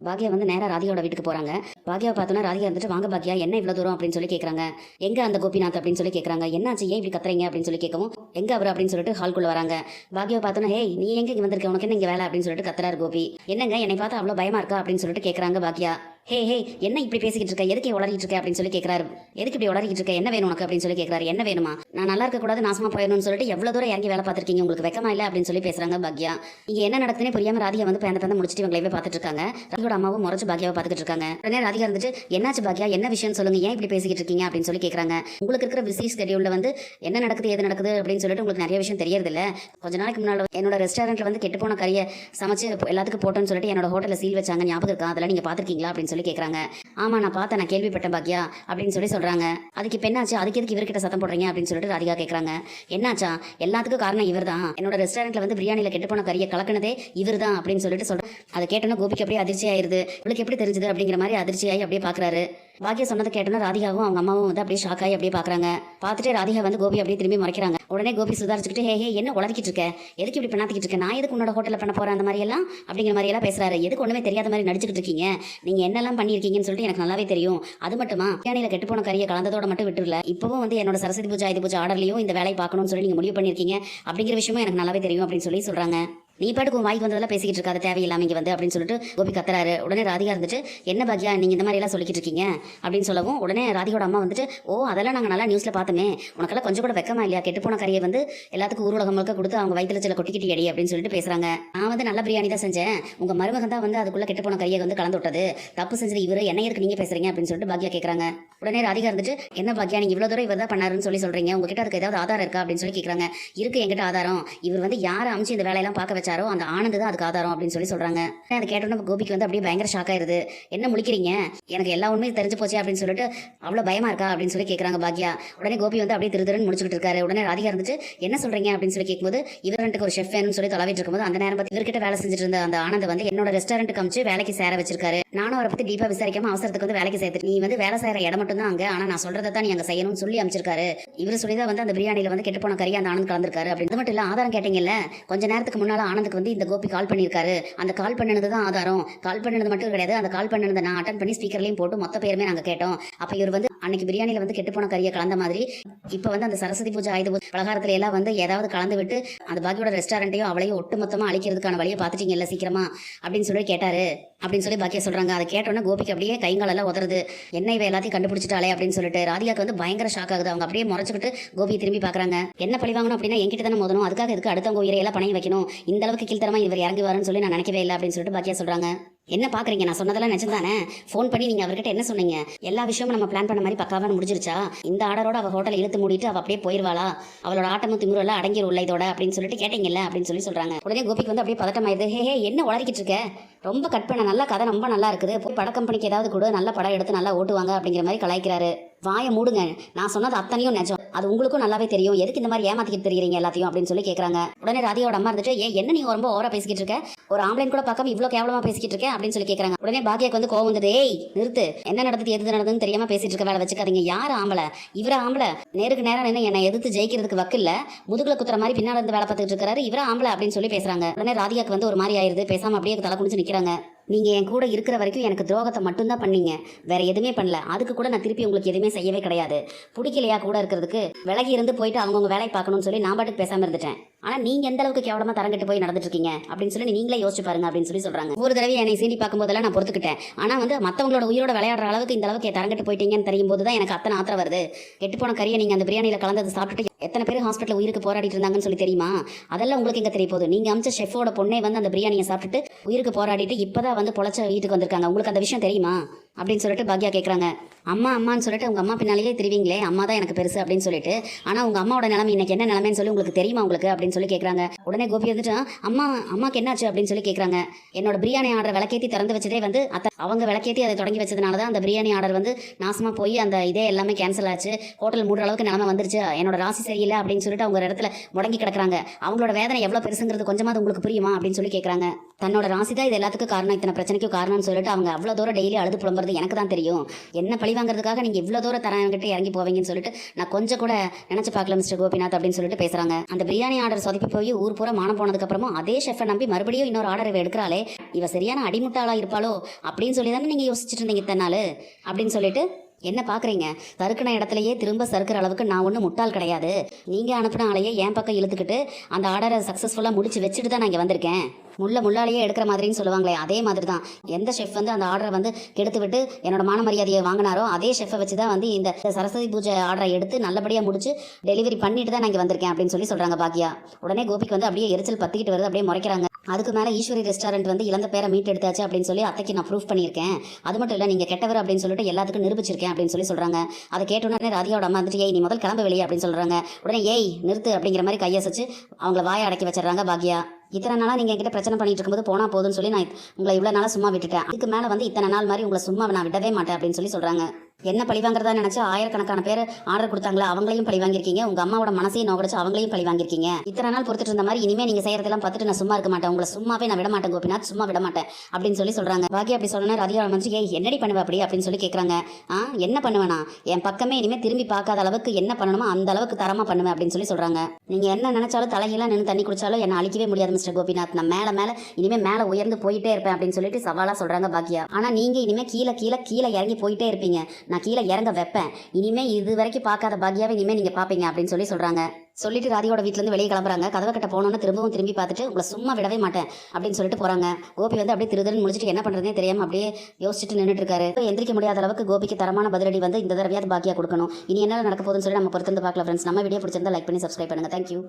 பாக்யா வந்து நேரா ராதிகாவோட வீட்டுக்கு போறாங்க. பாக்யாவை பார்த்தோன்னா ராதிகா வந்துட்டு வாங்க பாக்யா என்ன இவ்வளோ தூரம் அப்படின்னு சொல்லி கேட்குறாங்க. எங்க அந்த கோபிநாத் அப்படின்னு சொல்லி கேட்குறாங்க. என்னாச்சு ஏன் இப்படி கத்துறீங்க அப்படின்னு சொல்லி கேட்கவும் எங்க அவர் அப்படின்னு சொல்லிட்டு ஹால்குள்ள வராங்க. பாக்யாவை பார்த்தோன்னா ஹே நீ எங்க இங்கே வந்திருக்க உனக்கு என்ன இங்கே வேலை அப்படின்னு சொல்லிட்டு கத்துறாரு கோபி. என்னங்க என்னை பார்த்தா அவ்வளோ பயமா இருக்கா அப்படின்னு சொல்லிட்டு கேட்குறாங்க பாக்யா. ஹே ஹே என்ன இப்படி பேசிக்கிட்டு இருக்க எதுக்கு உளறிட்டு இருக்க அப்படின்னு சொல்லி கேட்குறாரு. எதுக்கு இப்படி உளறிட்டு இருக்க என்ன வேணும் உனக்கு அப்படின்னு சொல்லி கேட்குறாரு. என்ன வேணுமா நான் நல்லா இருக்க கூடாது நாசமா போயிடணும்னு சொல்லிட்டு எவ்வளோ தூரம் இறங்கி வேலை பார்த்துருக்கீங்க உங்களுக்கு வெக்கமா இல்லை அப்படின்னு சொல்லி பேசுறாங்க பாக்யா. இங்கே என்ன நடக்குதுன்னு புரியாம ராதிகா வந்து பேந்த முடிச்சுட்டு இவங்களே பார்த்துட்டு இருக்காங்க. ராதிகோட அம்மாவும் முறைச்சு பாக்யாவை பார்த்துட்டு இருக்காங்க. உடனே ராதிகா இருந்துட்டு என்னாச்சு பாக்யா என்ன விஷயம் சொல்லுங்க ஏன் இப்படி பேசிக்கிட்டு இருக்கீங்க அப்படின்னு சொல்லி கேட்குறாங்க. உங்களுக்கு இருக்கிற பிஸி ஸ்கெடியூல்ல வந்து என்ன நடக்குது எது நடக்குது அப்படின்னு சொல்லிட்டு உங்களுக்கு நிறைய விஷயம் தெரியறது இல்லை. கொஞ்ச நாளைக்கு முன்னாடி என்னோட ரெஸ்டாரண்ட்ல வந்து கெட்டு போன கறியை சமைச்சு எல்லாத்துக்கும் போட்டோன்னு சொல்லிட்டு என்னோட ஹோட்டலில் சீல் வச்சாங்க ஞாபகம் இருக்கா அதெல்லாம் நீங்க பார்த்துருக்கீங்களா அப்படின்னு சொல்லி கேட்குறாங்க. ஆமா நான் பார்த்தேன் நான் கேள்விப்பட்டேன் பாக்யா அப்படின்னு சொல்லி சொல்றாங்க. அதுக்கு இப்போ என்னாச்சு அதுக்கு எதுக்கு இவர்கிட்ட சத்தம் போடுறீங்க அப்படின்னு சொல்லிட்டு ராதிகா கேட்குறாங்க. என்னாச்சா எல்லாத்துக்கும் காரணம் இவர் தான் என்னோட ரெஸ்டாரண்ட்ல வந்து பிரியாணியில் கெட்டு போன கறியை கலக்கினதே இவர் தான் அப்படின்னு சொல்லிட்டு சொல்றேன். அதை கேட்டோன்னா கோபிக்கு அப்படியே அதிர்ச்சி ஆயிருது. இவளுக்கு எப்படி தெரிஞ்சது அப்படிங்கிற மாதிரி அதிர்ச்சியாகி அப்படியே பார்க்குறாரு. பாக்யா சொன்னதை கேட்டோன்னா ராதிகாவும் அவங்க அம்மாவும் வந்து அப்படியே ஷாக் ஆகி அப்படியே பார்க்குறாங்க. பார்த்துட்டு ராதிகா வந்து கோபி அப்படியே திரும்பி மறைக்கிறாங்க. உடனே கோபி சுதாரிச்சுக்கிட்டு ஹே ஹே என்ன உளறிக்கிட்டு இருக்க எதுக்கு இப்படி பண்ணாத்திக்கிட்டு இருக்க நான் எதுக்கு உன்னோட ஹோட்டலில் பண்ண போறேன் அந்த மாதிரி எல்லாம் அப்படிங்கிற மாதிரி எல்லாம் பேசுறாரு. எதுக்கு ஒன்றுமே தெரியாத மாதிரி நடிச்சுக்கிட்டு இருக்கீங்க நீங்க என்னெல்லாம் பண்ணியிருக்கீங்கன்னு சொல்லிட்டு எனக்கு நல்லாவே தெரியும். அது மட்டுமா பிரியாணியில் கெட்டு போன கறியை கலந்ததோட மட்டும் விட்டுருல இப்பவும் வந்து என்னோட சரஸ்வதி பூஜா இது பூஜா ஆர்டர்லையும் இந்த வேலையை பார்க்கணும்னு சொல்லி நீங்க முடிவு பண்ணியிருக்கீங்க அப்படிங்கிற விஷயமும் எனக்கு நல்லாவே தெரியும் அப்படின்னு சொல்லி சொல்றாங்க. நீ பாட்டுக்கு வாய்க்கு வந்ததெல்லாம் பேசிக்கிட்டு இருக்காது தேவையில்லாம இங்கே வந்து அப்படின்னு சொல்லிட்டு கோபி கத்துறாரு. உடனே ராதிகா இருந்துட்டு என்ன பாக்யா நீங்க இந்த மாதிரி எல்லாம் சொல்லிக்கிட்டு இருக்கீங்க அப்படின்னு சொல்லவும் உடனே ராதிகோட அம்மா வந்துட்டு ஓ அதெல்லாம் நாங்கள் நல்லா நியூஸ்ல பார்த்தோமே உனக்கெல்லாம் கொஞ்சம் கூட வெக்கமா இல்லையா கெட்டு போன கறியை வந்து எல்லாத்துக்கும் ஊரடகம் முழுக்க கொடுத்து அவங்க வயிற்றுல சில கொட்டிக்கிட்டு அடி அப்படின்னு சொல்லிட்டு பேசுறாங்க. நான் வந்து நல்ல பிரியாணி தான் செஞ்சேன் உங்க மருமகன் தான் வந்து அதுக்குள்ள கெட்டு போன கறியை வந்து கலந்து விட்டது தப்பு செஞ்சது இவரு என்ன எதுக்கு நீங்க பேசுறீங்க அப்படின்னு சொல்லிட்டு பாக்யா கேட்கறாங்க. உடனே ராதிகா இருந்துட்டு என்ன பாக்யா நீங்க இவ்வளவு தூரம் இவர் தான் பண்ணாருன்னு சொல்லி சொல்றீங்க உங்ககிட்ட அதுக்கு ஏதாவது ஆதாரம் இருக்கா அப்படின்னு சொல்லி கேட்கறாங்க. இருக்கு என்கிட்ட ஆதாரம் இவர் வந்து யாரை அமைச்சு இந்த வேலையெல்லாம் பார்க்க வச்சாரோ அந்த ஆனந்து அதுக்கு ஆதாரம் அப்படின்னு சொல்லி சொல்றாங்க. அதை கேட்டோன்னா கோபிக்கு வந்து அப்படியே பயங்கர ஷாக் ஆயிருது. என்ன முழிக்கிறீங்க எனக்கு எல்லா உண்மையும் தெரிஞ்சு போச்சு அப்படின்னு சொல்லிட்டு அவ்வளவு பயமா இருக்கா அப்படின்னு சொல்லி கேட்கறாங்க பாக்யா. உடனே கோபி வந்து அப்படியே திருதுன்னு முடிச்சுட்டு இருக்காரு. உடனே ராதிகா இருந்துச்சு என்ன சொல்றீங்க அப்படின்னு சொல்லி கேட்கும்போது இவருக்கு ஒரு ஷெஃப் வேணும்னு சொல்லி தலாவிட்டு இருக்கும்போது அந்த நேரம் பார்த்து இவர்கிட்ட வேலை செஞ்சுட்டு இருந்த அந்த ஆனந்த் வந்து என்னோட ரெஸ்டாரண்ட்டுக்கு அமைச்சு வேலைக்கு சேர வச்சிருக்காரு. நானும் அவரை பத்தி டீப்பா விசாரிக்காம அவசரத்துக்கு வந்து வேலைக்கு சேர்த்து நீ வந்து வேலை செய்யற இடம் மட்டும் தான் அங்க ஆனா நான் சொல்றதை தான் நீ அங்க செய்யணும்னு சொல்லி அமைச்சிருக்காரு. இவர் சொல்லிதான் வந்து அந்த பிரியாணியில வந்து கெட்டு போன கறியை அந்த ஆனந்த் கலந்துருக்காரு அப்படின்னு மட்டும் இல்ல ஆதாரம் கேட்டீங்கல்ல கொஞ்ச நேரத்துக்கு முன்னால ஆனந்துக்கு வந்து இந்த கோபி கால் பண்ணியிருக்காரு. அந்த கால் பண்ணது தான் ஆதாரம் கால் பண்ணது மட்டும் கிடையாது அந்த கால் பண்ணதை நான் அட்டன் பண்ணி ஸ்பீக்கர்லையும் போட்டு மொத்த பேருமே நாங்க கேட்டோம். அப்ப இவர் வந்து அன்னைக்கு பிரியாணியில வந்து கெட்டு போன கறியை கலந்த மாதிரி இப்ப வந்து அந்த சரஸ்வதி பூஜை ஆயுத பூஜை பலகாரத்துல எல்லாம் வந்து ஏதாவது கலந்து விட்டு அந்த பாக்கியோட ரெஸ்டாரண்ட்டையும் அவளையும் ஒட்டு மொத்தமா அழிக்கிறதுக்கான வழியை பார்த்துட்டீங்கல்ல சீக்கிரமா அப்படின்னு சொல்லி கேட்டாரு அப்படின்னு சொல்லி பாக்கியா சொல்றாங்க. அதை கேட்டோன்னா கோபிக்கு அப்படியே கைங்காலெல்லாம் உதறது என்ன இவ எல்லாத்தையும் கண்டுபிடிச்சிட்டாலே அப்படின்னு சொல்லிட்டு ராதிகாக்கு வந்து பயங்கர ஷாக் ஆகுது. அவங்க அப்படியே முறைச்சிக்கிட்டு கோபியை திரும்பி பாக்குறாங்க. என்ன பழி வாங்கணும் அப்படின்னா என்கிட்ட தானே மோதணும் அதுக்காக இதுக்கு அடுத்தவங்க உயிரை எல்லாம் பணைய வைக்கணும் இந்த அளவுக்கு கீழ்த்தரமா இவர் இறங்கி வரன்னு சொல்லி நான் நினைக்கவே இல்லை அப்படின்னு சொல்லிட்டு பாக்கியா சொல்றாங்க. என்ன பாக்குறீங்க நான் சொன்னதெல்லாம் நிஜம்தானே ஃபோன் பண்ணி நீங்க அவர்கிட்ட என்ன சொன்னீங்க எல்லா விஷயமும் நம்ம பிளான் பண்ண மாதிரி பக்காவா முடிஞ்சிருச்சா இந்த ஆர்டரோட அவ ஹோட்டலை இழுத்து மூடிட்டு அவ அப்படியே போயிருவாளா அவளோட ஆட்டமும் திமுறை எல்லாம் அடங்கிருள்ள இதோட அப்படின்னு சொல்லிட்டு கேட்டீங்கல்ல அப்படின்னு சொல்லி சொல்றாங்க. உடனே கோபிக்கு வந்து அப்படியே பதட்டமாயிருது. ஹே என்ன உளறிக்கிட்டு இருக்க ரொம்ப கட் பண்ண நல்ல கதை ரொம்ப நல்லா இருக்குது பட கம்பெனிக்கு ஏதாவது கூட நல்ல படம் எடுத்து நல்லா ஓட்டுவாங்க அப்படிங்கிற மாதிரி கலாய்க்கிறாரு. வாயை மூடுங்க நான் சொன்னது அத்தனையும் நிஜம் அது உங்களுக்கும் நல்லாவே தெரியும் எதுக்கு இந்த மாதிரி ஏமாத்திக்கிட்டு தெரியுறீங்க எல்லாத்தையும் அப்படின்னு சொல்லி கேட்கறாங்க. உடனே ராதிகாவோட அம்மா இருந்துட்டு என்ன நீ ரொம்ப ஓவரா பேசிக்கிட்டு இருக்க ஒரு ஆம்பளைன் கூட பார்க்காம இவ்வளவு கேவலமா பேசிக்கிட்டு இருக்கேன் அப்படின்னு சொல்லி கேட்கறாங்க. உடனே பாக்கியாக்கு வந்து கோவம் வந்தது. ஏய் நிறுத்து என்ன நடந்தது எது நடந்ததுன்னு தெரியாம பேசிட்டு இருக்க வேலை வச்சுக்காதீங்க யார் ஆம்பளை இவர ஆம்பளை நேருக்கு நேரம் நின்று என்னை எதிர்த்து ஜெயிக்கிறதுக்கு வக்கில்ல முதுகுல குத்துற மாதிரி பின்னால இருந்து வேலை பார்த்துட்டு இருக்காரு இவர ஆம்பளை அப்படின்னு சொல்லி பேசுறாங்க. உடனே ராதிகாக்கு வந்து ஒரு மாதிரி ஆயிருது பேசாம அப்படியே தலை குனிச்சு நிக்கிறாங்க. நீங்கள் என் கூட இருக்கிற வரைக்கும் எனக்கு துரோகத்தை மட்டும்தான் பண்ணீங்க வேற எதுவுமே பண்ணல அதுக்கு கூட நான் திருப்பி உங்களுக்கு எதுவுமே செய்யவே கிடையாது பிடிக்கலையா கூட இருக்கிறதுக்கு விலகி இருந்து போயிட்டு அவங்கவுங்க வேலையை பார்க்கணும்னு சொல்லி நான் பாட்டுக்கு பேசாமல் இருந்துட்டேன். ஆனால் நீங்கள் எந்த அளவுக்கு கேவலமாக தரங்கிட்டு போய் நடந்துட்டு இருக்கீங்க அப்படின்னு சொல்லி நீங்களே யோசிச்சு பாருங்க அப்படின்னு சொல்லி சொல்கிறாங்க. ஒரு தடவை என்னை சீண்டி பார்க்கும்போதெல்லாம் நான் பொறுத்துக்கிட்டேன் ஆனால் வந்து மற்றவங்களோட உயிரோட விளையாடுற அளவுக்கு இந்த அளவுக்கு தரங்கிட்டு போயிட்டீங்கன்னு தெரியும் போது தான் எனக்கு அத்தனை ஆத்திரம் வருது. கெட்டு போன கறியை நீங்கள் அந்த பிரியாணியில் கலந்தது சாப்பிட்டுட்டு எத்தனை பேர் ஹாஸ்பிட்டல் உயிருக்கு போராடிட்டு இருந்தாங்கன்னு சொல்லி தெரியுமா அதெல்லாம் உங்களுக்கு எங்க தெரிய போகுது. நீங்க அமைச்ச ஷெஃபோட பொண்ணே வந்து அந்த பிரியாணியை சாப்பிட்டுட்டு உயிருக்கு போராடிட்டு இப்பதான் வந்து பொழைச்ச வீட்டுக்கு வந்திருக்காங்க உங்களுக்கு அந்த விஷயம் தெரியுமா அப்படின்னு சொல்லிட்டு பாக்யா கேட்குறாங்க. அம்மா அம்மான்னு சொல்லிட்டு உங்க அம்மா பின்னாலேயே தெரிவிங்களே அம்மா தான் எனக்கு பெருசு அப்படின்னு சொல்லிட்டு ஆனா உங்க அம்மாவோட நிலைமை இன்னைக்கு என்ன நிலைமைன்னு சொல்லி உங்களுக்கு தெரியுமா உங்களுக்கு அப்படின்னு சொல்லி கேட்கறாங்க. உடனே கோபி வந்துட்டு அம்மா அம்மாக்கு என்னாச்சு அப்படின்னு சொல்லி கேட்கறாங்க. என்னோட பிரியாணி ஆர்டர் விளக்கேற்றி திறந்து வச்சதே வந்து அவங்க விளக்கேற்றி அதை தொடங்கி வச்சதுனால தான் அந்த பிரியாணி ஆர்டர் வந்து நாசமா போய் அந்த இதே எல்லாமே கேன்சல் ஆச்சு ஹோட்டல் மூடுற அளவுக்கு நிலைமை வந்துருச்சு என்னோட ராசி சரியில்லை அப்படின்னு சொல்லிட்டு அவங்க ஒரு இடத்துல முடங்கி கிடக்குறாங்க. அவங்களோட வேதனை எவ்வளவு பெருசுங்கிறது கொஞ்சமாவது உங்களுக்கு புரியுமா அப்படின்னு சொல்லி கேட்கறாங்க. தன்னோட ராசி தான் இது எல்லாத்துக்கும் காரணம் இத்தனை பிரச்சனைக்கும் காரணம்னு சொல்லிட்டு அவங்க அவ்வளவு தூரம் டெய்லி அழுது புலம்புறது போகிறது எனக்கு தான் தெரியும். என்ன பழி வாங்குறதுக்காக நீங்கள் இவ்வளோ தூரம் தரங்கிட்ட இறங்கி போவீங்கன்னு சொல்லிட்டு நான் கொஞ்சம் கூட நினச்சி பார்க்கல மிஸ்டர் கோபிநாத் அப்படின்னு சொல்லிட்டு பேசுகிறாங்க. அந்த பிரியாணி ஆர்டர் சொதப்பி போய் ஊர் பூரா மானம் போனதுக்கப்புறமா அதே ஷெஃபை நம்பி மறுபடியும் இன்னொரு ஆர்டர் இவ எடுக்கிறாளே, இவ சரியான அடிமுட்டாளாக இருப்பாளோ அப்படின்னு சொல்லி தானே நீங்கள் யோசிச்சுட்டு இருந்தீங்க இத்தனை நாள் அப்படின்னு சொல்லிட்டு என்ன பார்க்குறீங்க. சறுக்கின இடத்துலையே திரும்ப சறுக்கிற அளவுக்கு நான் ஒன்றும் முட்டாள் கிடையாது. நீங்கள் அனுப்பின ஆளையே என் பக்கம் இழுத்துக்கிட்டு அந்த ஆர்டரை சக்ஸஸ்ஃபுல்லாக முடிச்சு வச்சுட்டு தான் நான் இங்கே வந்திருக்கேன். முள்ளாலேயே எடுக்கிற மாதிரின்னு சொல்லுவாங்களே, அதே மாதிரி தான் எந்த ஷெஃப் வந்து அந்த ஆர்டரை வந்து கெடுத்து விட்டு என்னோட மான மரியாதையை வாங்கினாரோ அதே ஷெஃபை வச்சு தான் வந்து இந்த சரஸ்வதி பூஜை ஆர்டரை எடுத்து நல்லபடியாக முடிச்சு டெலிவரி பண்ணிட்டு தான் நான் இங்கே வந்திருக்கேன் அப்படின்னு சொல்கிறாங்க பாக்யா. உடனே கோபிக்கு வந்து அப்படியே எரிச்சல் பற்றிக்கிட்டு வருது, அப்படியே முறைக்கிறாங்க. அதுக்கு மேலே ஈஸ்வரி ரெஸ்டாரண்ட் வந்து இழந்த பேரை மீட் எடுத்தாச்சு அப்படின்னு சொல்லி அத்தைக்கு நான் ப்ரூஃப் பண்ணியிருக்கேன். அது மட்டும் இல்லை, நீங்கள் கெட்டவர் அப்படின்னு சொல்லிட்டு எல்லாத்துக்கும் நிரூபிச்சிருக்கேன் அப்படின்னு சொல்கிறாங்க. அதை கேட்டோன்னே ராதிகாவோட அம்மா வந்துட்டு ஏய் நீ முதல் கிளம்ப வெளியே அப்படின்னு சொல்கிறாங்க. உடனே ஏய் நிறுத்து அப்படிங்கிற மாதிரி கையசைச்சு அவங்கள வாயை அடக்கி வச்சிடறாங்க பாக்யா. இத்தனை நாளாக நீங்கள் என்கிட்ட பிரச்சனை பண்ணிட்டு இருக்கும்போது போனால் போதுன்னு சொல்லி நான் உங்களை இவ்வளோ நாளாக சும்மா விட்டுட்டேன். அதுக்கு மேலே வந்து இத்தனை நாள் மாதிரி உங்களை சும்மா நான் விடவே மாட்டேன் அப்படின்னு சொல்கிறாங்க. என்ன பழி வாங்குறதா நினச்சா ஆயிரக்கணக்கான பேர் ஆர்டர் கொடுத்தாங்களா அவங்களையும் பழி வாங்கியிருக்கீங்க. உங்கள் அம்மாவோட மனசையும் நோக்கடிச்சு அவங்களையும் பழி வாங்கியிருக்கீங்க. இத்தனை நாள் பொறுத்துட்டு இருந்த மாதிரி இனிமேல் நீங்கள் செய்யறதெல்லாம் பார்த்துட்டு நான் சும்மா இருக்க மாட்டேன். உங்களை சும்மாவே நான் விட மாட்டேன் கோபிநாத், சும்மா விட மாட்டேன் அப்படின்னு சொல்கிறாங்க. பாக்யா அப்படி சொன்னா ராதிகா வந்து ஏய் என்னடி பண்ணுவ அப்படி அப்படின்னு சொல்லி கேட்குறாங்க. என்ன பண்ணுவேனா, என் பக்கமே இனிமேல் திரும்பி பார்க்காத அளவுக்கு என்ன பண்ணணுமோ அந்த அளவுக்கு தரமாக பண்ணுவேன் அப்படின்னு சொல்கிறாங்க. நீங்கள் என்ன நினைச்சாலும் தலையெல்லாம் நின்று தண்ணி குடிச்சாலும் என்னை அழிக்கவே முடியாது மிஸ்டர் கோபிநாத். நான் மேலே இனிமேல் மேலே உயர்ந்து போயிட்டே இருப்பேன் அப்படின்னு சொல்லிட்டு சவாலாக சொல்கிறாங்க பாக்யா. ஆனால் நீங்கள் இனிமேல் கீழே இறங்கி போயிட்டே இருப்பீங்க. நான் கீழே இறங்க வைப்பேன். இனிமேல் இது வரைக்கும் பார்க்காத பாக்யாவை இனிமேல் நீங்கள் பார்ப்பீங்க அப்படின்னு சொல்கிறாங்க. சொல்லிட்டு ராதியோட வீட்டிலேருந்து வெளியே கிளம்புறாங்க. கதவை கிட்ட போனோன்னு திரும்பி பார்த்துட்டு உங்களை சும்மா விடவே மாட்டேன் அப்படின்னு சொல்லிட்டு போகிறாங்க. கோபி வந்து அப்படியே திருதுன்னு முடிச்சுட்டு என்ன பண்ணுறதுனே தெரியாமல் அப்படியே யோசிச்சுட்டு நின்றுட்டு இருக்காரு. எந்திரிக்க முடியாத அளவுக்கு கோபிக்கு தரமான பதிலடி வந்து இந்த தடவையாவது பாக்கியா கொடுக்கணும். இனி என்ன நடக்க போகுதுன்னு சொல்லி நம்ம பொறுத்து பார்க்கலாம் ஃப்ரெண்ட்ஸ். நம்ம வீடியோ பிடிச்சிருந்தா லைக் பண்ணி சப்ஸ்கிரைப் பண்ணுங்கள். தேங்க்யூ.